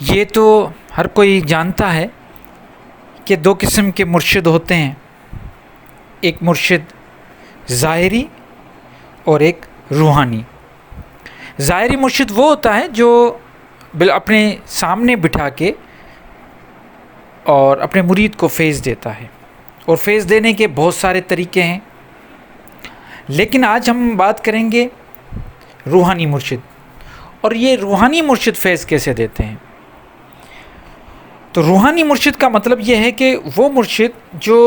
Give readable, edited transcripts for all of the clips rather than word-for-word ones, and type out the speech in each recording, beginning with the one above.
یہ تو ہر کوئی جانتا ہے کہ دو قسم کے مرشد ہوتے ہیں، ایک مرشد ظاہری اور ایک روحانی۔ ظاہری مرشد وہ ہوتا ہے جو اپنے سامنے بٹھا کے اور اپنے مرید کو فیض دیتا ہے، اور فیض دینے کے بہت سارے طریقے ہیں، لیکن آج ہم بات کریں گے روحانی مرشد۔ اور یہ روحانی مرشد فیض کیسے دیتے ہیں؟ تو روحانی مرشد کا مطلب یہ ہے کہ وہ مرشد جو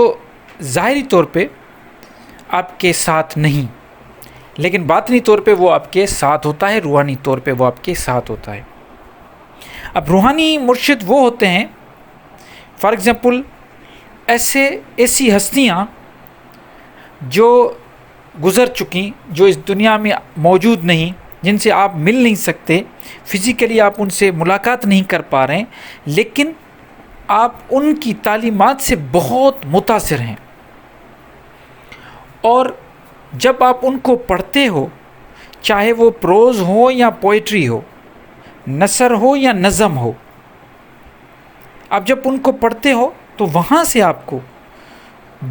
ظاہری طور پہ آپ کے ساتھ نہیں، لیکن باطنی طور پہ وہ آپ کے ساتھ ہوتا ہے، روحانی طور پہ وہ آپ کے ساتھ ہوتا ہے۔ اب روحانی مرشد وہ ہوتے ہیں، فار ایگزامپل ایسی ہستیاں جو گزر چکی، جو اس دنیا میں موجود نہیں، جن سے آپ مل نہیں سکتے، فزیکلی آپ ان سے ملاقات نہیں کر پا رہے ہیں، لیکن آپ ان کی تعلیمات سے بہت متاثر ہیں، اور جب آپ ان کو پڑھتے ہو، چاہے وہ پروز ہو یا پوئٹری ہو، نثر ہو یا نظم ہو، آپ جب ان کو پڑھتے ہو تو وہاں سے آپ کو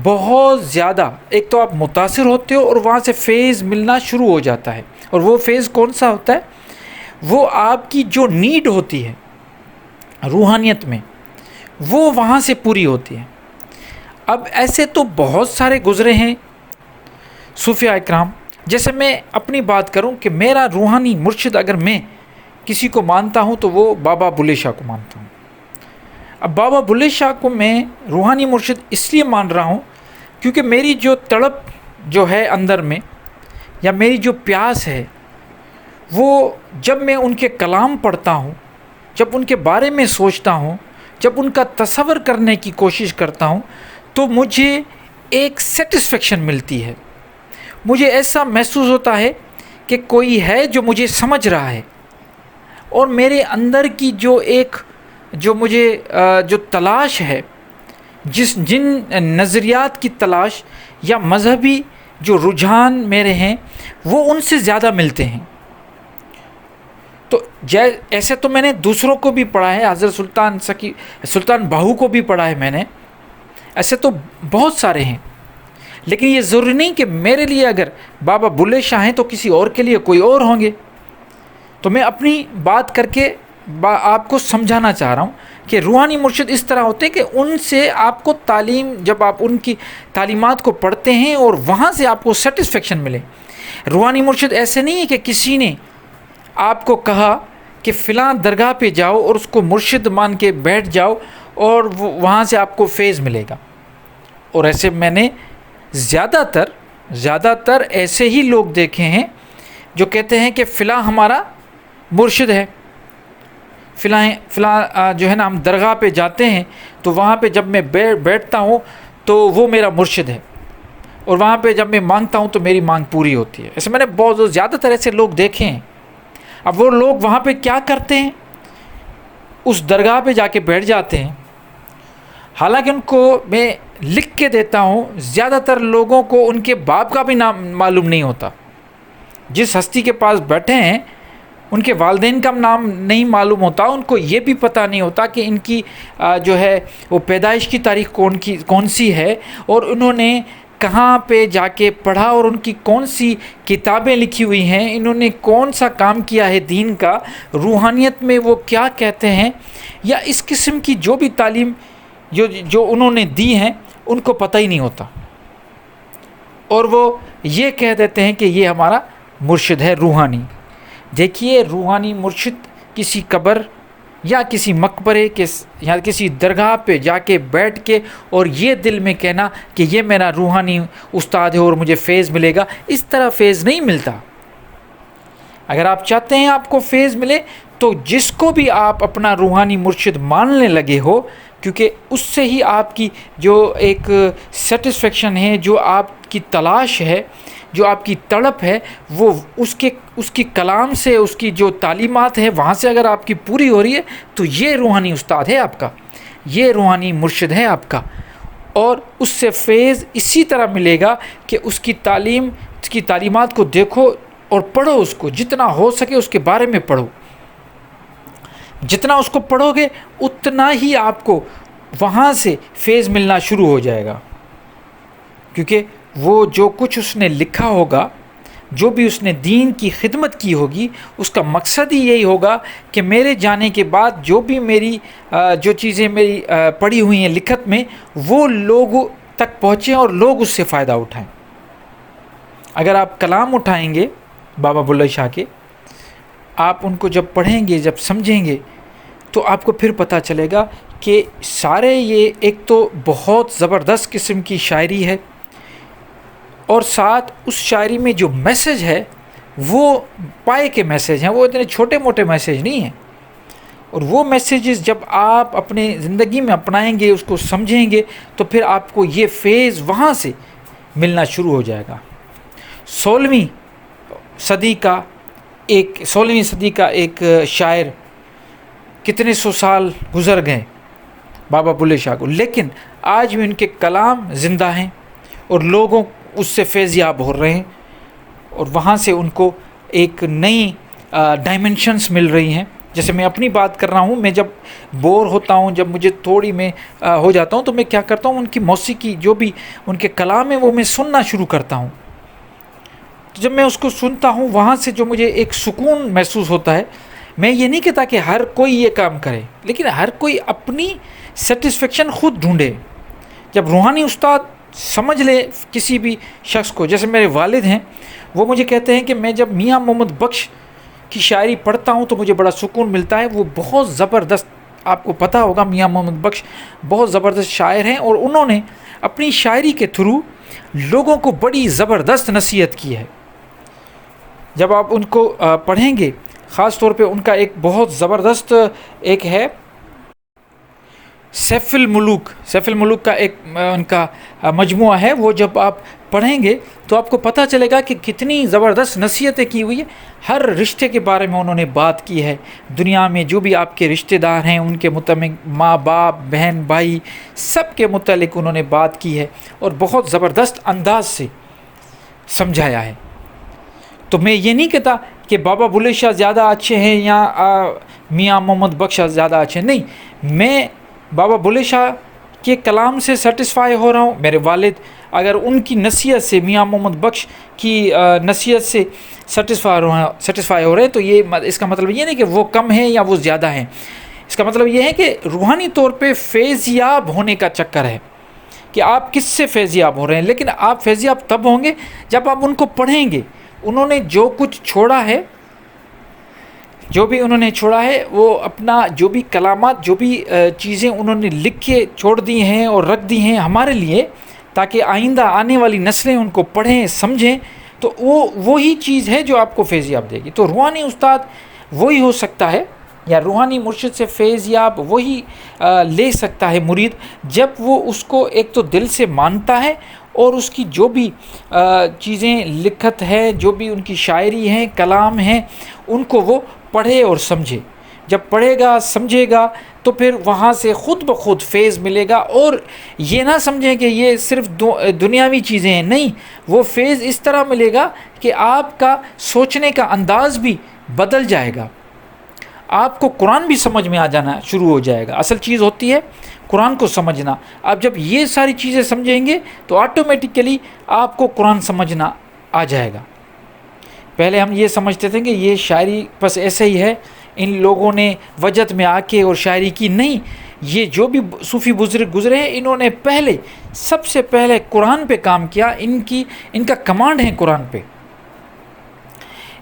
بہت زیادہ، ایک تو آپ متاثر ہوتے ہو اور وہاں سے فیض ملنا شروع ہو جاتا ہے۔ اور وہ فیض کون سا ہوتا ہے؟ وہ آپ کی جو نیڈ ہوتی ہے روحانیت میں، وہ وہاں سے پوری ہوتی ہے۔ اب ایسے تو بہت سارے گزرے ہیں صوفیاء اکرام۔ جیسے میں اپنی بات کروں کہ میرا روحانی مرشد اگر میں کسی کو مانتا ہوں تو وہ بابا بلے شاہ کو مانتا ہوں۔ اب بابا بلے شاہ کو میں روحانی مرشد اس لیے مان رہا ہوں کیونکہ میری جو تڑپ جو ہے اندر میں، یا میری جو پیاس ہے، وہ جب میں ان کے کلام پڑھتا ہوں، جب ان کے بارے میں سوچتا ہوں، جب ان کا تصور کرنے کی کوشش کرتا ہوں، تو مجھے ایک سیٹسفیکشن ملتی ہے۔ مجھے ایسا محسوس ہوتا ہے کہ کوئی ہے جو مجھے سمجھ رہا ہے، اور میرے اندر کی جو مجھے جو تلاش ہے، جن نظریات کی تلاش یا مذہبی جو رجحان میرے ہیں، وہ ان سے زیادہ ملتے ہیں۔ تو ایسے تو میں نے دوسروں کو بھی پڑھا ہے، حضرت سلطان باہو کو بھی پڑھا ہے میں نے، ایسے تو بہت سارے ہیں، لیکن یہ ضروری نہیں کہ میرے لیے اگر بابا بلے شاہ ہیں تو کسی اور کے لیے کوئی اور ہوں گے۔ تو میں اپنی بات کر کے آپ کو سمجھانا چاہ رہا ہوں کہ روحانی مرشد اس طرح ہوتے ہیں کہ ان سے آپ کو تعلیم، جب آپ ان کی تعلیمات کو پڑھتے ہیں اور وہاں سے آپ کو سیٹسفیکشن ملے۔ روحانی مرشد ایسے نہیں ہے کہ کسی نے آپ کو کہا کہ فلاں درگاہ پہ جاؤ اور اس کو مرشد مان کے بیٹھ جاؤ اور وہاں سے آپ کو فیض ملے گا۔ اور ایسے میں نے زیادہ تر ایسے ہی لوگ دیکھے ہیں جو کہتے ہیں کہ فلاں ہمارا مرشد ہے، فلاں جو ہے نا، ہم درگاہ پہ جاتے ہیں تو وہاں پہ جب میں بیٹھتا ہوں تو وہ میرا مرشد ہے، اور وہاں پہ جب میں مانگتا ہوں تو میری مانگ پوری ہوتی ہے۔ ایسے میں نے بہت زیادہ تر ایسے لوگ دیکھے ہیں۔ اب وہ لوگ وہاں پہ کیا کرتے ہیں؟ اس درگاہ پہ جا کے بیٹھ جاتے ہیں، حالانکہ ان کو میں لکھ کے دیتا ہوں، زیادہ تر لوگوں کو ان کے باپ کا بھی نام معلوم نہیں ہوتا۔ جس ہستی کے پاس بیٹھے ہیں ان کے والدین کا نام نہیں معلوم ہوتا، ان کو یہ بھی پتہ نہیں ہوتا کہ ان کی جو ہے وہ پیدائش کی تاریخ کون سی ہے، اور انہوں نے کہاں پہ جا کے پڑھا، اور ان کی کون سی کتابیں لکھی ہوئی ہیں، انہوں نے کون سا کام کیا ہے دین کا، روحانیت میں وہ کیا کہتے ہیں، یا اس قسم کی جو بھی تعلیم جو انہوں نے دی ہیں، ان کو پتہ ہی نہیں ہوتا، اور وہ یہ کہہ دیتے ہیں کہ یہ ہمارا مرشد ہے روحانی۔ دیکھیے، روحانی مرشد کسی قبر یا کسی مقبرے کے یا کسی درگاہ پہ جا کے بیٹھ کے اور یہ دل میں کہنا کہ یہ میرا روحانی استاد ہے اور مجھے فیض ملے گا، اس طرح فیض نہیں ملتا۔ اگر آپ چاہتے ہیں آپ کو فیض ملے تو جس کو بھی آپ اپنا روحانی مرشد ماننے لگے ہو، کیونکہ اس سے ہی آپ کی جو ایک سیٹسفیکشن ہے، جو آپ کی تلاش ہے، جو آپ کی تڑپ ہے، وہ اس کی کلام سے، اس کی جو تعلیمات ہیں وہاں سے اگر آپ کی پوری ہو رہی ہے تو یہ روحانی استاد ہے آپ کا، یہ روحانی مرشد ہے آپ کا۔ اور اس سے فیض اسی طرح ملے گا کہ اس کی تعلیمات کو دیکھو اور پڑھو، اس کو جتنا ہو سکے اس کے بارے میں پڑھو۔ جتنا اس کو پڑھو گے اتنا ہی آپ کو وہاں سے فیض ملنا شروع ہو جائے گا، کیونکہ وہ جو کچھ اس نے لکھا ہوگا، جو بھی اس نے دین کی خدمت کی ہوگی، اس کا مقصد ہی یہی ہوگا کہ میرے جانے کے بعد جو بھی میری جو چیزیں میری پڑھی ہوئی ہیں لکھت میں، وہ لوگوں تک پہنچیں اور لوگ اس سے فائدہ اٹھائیں۔ اگر آپ کلام اٹھائیں گے بابا بلے شاہ کے، آپ ان کو جب پڑھیں گے، جب سمجھیں گے، تو آپ کو پھر پتہ چلے گا کہ سارے یہ ایک تو بہت زبردست قسم کی شاعری ہے، اور ساتھ اس شاعری میں جو میسج ہے وہ پائے کے میسج ہیں، وہ اتنے چھوٹے موٹے میسج نہیں ہیں، اور وہ میسیجز جب آپ اپنے زندگی میں اپنائیں گے، اس کو سمجھیں گے، تو پھر آپ کو یہ فیض وہاں سے ملنا شروع ہو جائے گا۔ 16ویں صدی کا ایک شاعر، کتنے سو سال گزر گئے بابا بلے شاہ کو، لیکن آج بھی ان کے کلام زندہ ہیں اور لوگوں اس سے فیض یاب ہو رہے ہیں، اور وہاں سے ان کو ایک نئی ڈائمنشنز مل رہی ہیں۔ جیسے میں اپنی بات کر رہا ہوں، میں جب بور ہوتا ہوں، جب مجھے تھوڑی میں ہو جاتا ہوں، تو میں کیا کرتا ہوں، ان کی موسیقی جو بھی ان کے کلام ہے وہ میں سننا شروع کرتا ہوں۔ تو جب میں اس کو سنتا ہوں، وہاں سے جو مجھے ایک سکون محسوس ہوتا ہے۔ میں یہ نہیں کہتا کہ ہر کوئی یہ کام کرے، لیکن ہر کوئی اپنی سیٹسفیکشن خود ڈھونڈے۔ جب روحانی استاد سمجھ لے کسی بھی شخص کو، جیسے میرے والد ہیں، وہ مجھے کہتے ہیں کہ میں جب میاں محمد بخش کی شاعری پڑھتا ہوں تو مجھے بڑا سکون ملتا ہے۔ وہ بہت زبردست، آپ کو پتہ ہوگا میاں محمد بخش بہت زبردست شاعر ہیں، اور انہوں نے اپنی شاعری کے تھرو لوگوں کو بڑی زبردست نصیحت کی ہے۔ جب آپ ان کو پڑھیں گے، خاص طور پہ ان کا ایک بہت زبردست ایک ہے سیف الملوک کا ایک ان کا مجموعہ ہے، وہ جب آپ پڑھیں گے تو آپ کو پتہ چلے گا کہ کتنی زبردست نصیحتیں کی ہوئی ہے۔ ہر رشتے کے بارے میں انہوں نے بات کی ہے، دنیا میں جو بھی آپ کے رشتہ دار ہیں ان کے متعلق، ماں باپ بہن بھائی سب کے متعلق انہوں نے بات کی ہے، اور بہت زبردست انداز سے سمجھایا ہے۔ تو میں یہ نہیں کہتا کہ بابا بلے شاہ زیادہ اچھے ہیں یا میاں محمد بخش زیادہ اچھے ہیں، نہیں، میں بابا بلے شاہ کے کلام سے سیٹسفائی ہو رہا ہوں۔ میرے والد اگر ان کی نصیحت سے، میاں محمد بخش کی نصیحت سے سیٹسفائی ہو رہے ہیں، تو یہ اس کا مطلب یہ نہیں کہ وہ کم ہیں یا وہ زیادہ ہیں۔ اس کا مطلب یہ ہے کہ روحانی طور پہ فیض یاب ہونے کا چکر ہے کہ آپ کس سے فیض یاب ہو رہے ہیں، لیکن آپ فیض یاب تب ہوں گے جب آپ ان کو پڑھیں گے۔ انہوں نے جو کچھ چھوڑا ہے، جو بھی انہوں نے چھوڑا ہے، وہ اپنا جو بھی کلامات، جو بھی چیزیں انہوں نے لکھ کے چھوڑ دی ہیں اور رکھ دی ہیں ہمارے لیے، تاکہ آئندہ آنے والی نسلیں ان کو پڑھیں سمجھیں، تو وہی چیز ہے جو آپ کو فیض یاب دے گی۔ تو روحانی استاد وہی ہو سکتا ہے، یا روحانی مرشد سے فیض یاب وہی لے سکتا ہے مرید، جب وہ اس کو ایک تو دل سے مانتا ہے، اور اس کی جو بھی چیزیں لکھت ہے، جو بھی ان کی شاعری ہیں، کلام ہیں، ان کو وہ پڑھے اور سمجھے۔ جب پڑھے گا سمجھے گا تو پھر وہاں سے خود بخود فیض ملے گا، اور یہ نہ سمجھیں کہ یہ صرف دنیاوی چیزیں ہیں، نہیں، وہ فیض اس طرح ملے گا کہ آپ کا سوچنے کا انداز بھی بدل جائے گا، آپ کو قرآن بھی سمجھ میں آ جانا شروع ہو جائے گا۔ اصل چیز ہوتی ہے قرآن کو سمجھنا۔ آپ جب یہ ساری چیزیں سمجھیں گے تو آٹومیٹیکلی آپ کو قرآن سمجھنا آ جائے گا۔ پہلے ہم یہ سمجھتے تھے کہ یہ شاعری بس ایسے ہی ہے، ان لوگوں نے وجد میں آ کے اور شاعری کی، نہیں، یہ جو بھی صوفی بزرگ گزرے ہیں، انہوں نے سب سے پہلے قرآن پہ کام کیا۔ ان کا کمانڈ ہے قرآن پہ۔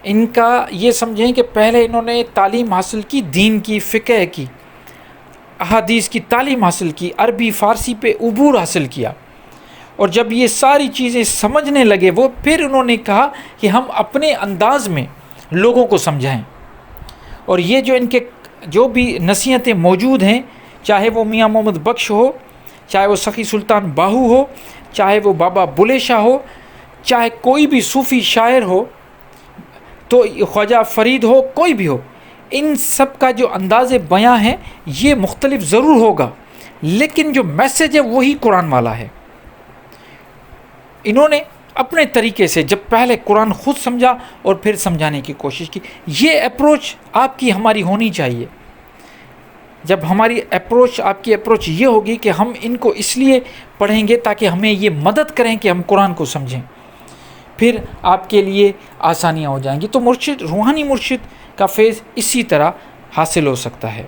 ان کا یہ سمجھیں کہ پہلے انہوں نے تعلیم حاصل کی، دین کی، فقہ کی، احادیث کی تعلیم حاصل کی، عربی فارسی پہ عبور حاصل کیا، اور جب یہ ساری چیزیں سمجھنے لگے، وہ پھر انہوں نے کہا کہ ہم اپنے انداز میں لوگوں کو سمجھائیں۔ اور یہ جو ان کے جو بھی نصیحتیں موجود ہیں، چاہے وہ میاں محمد بخش ہو، چاہے وہ سخی سلطان باہو ہو، چاہے وہ بابا بلے شاہ ہو، چاہے کوئی بھی صوفی شاعر ہو، تو خواجہ فرید ہو، کوئی بھی ہو، ان سب کا جو انداز بیاں ہے یہ مختلف ضرور ہوگا، لیکن جو میسج ہے وہی قرآن والا ہے۔ انہوں نے اپنے طریقے سے جب پہلے قرآن خود سمجھا اور پھر سمجھانے کی کوشش کی۔ یہ اپروچ آپ کی ہماری ہونی چاہیے جب ہماری اپروچ، آپ کی اپروچ یہ ہوگی کہ ہم ان کو اس لیے پڑھیں گے تاکہ ہمیں یہ مدد کریں کہ ہم قرآن کو سمجھیں، پھر آپ کے لیے آسانیاں ہو جائیں گی۔ تو مرشد، روحانی مرشد کا فیض اسی طرح حاصل ہو سکتا ہے۔